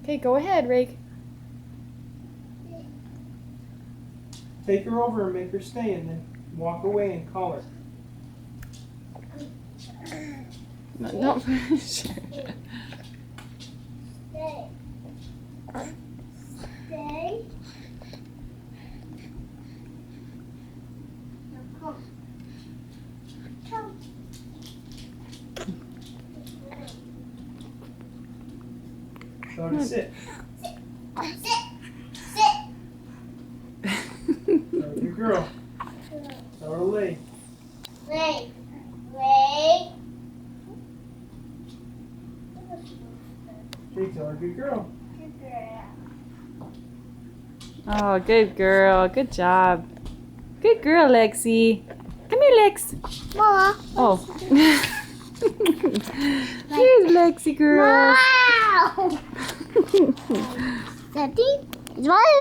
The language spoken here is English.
Okay, go ahead, Rake. Take her over and make her stay, and then walk away and call her. No, don't sure. Stay. Stay. Now come. Come. Tell her to sit. Sit. Sit. Good girl. Tell her to lay. Lay. Lay. Okay, tell her good girl. Good girl. Oh, good girl. Good job. Good girl, Lexi. Come here, Lex. Mama. Oh. Here's Lexi, girl. Wow. Daddy, is what?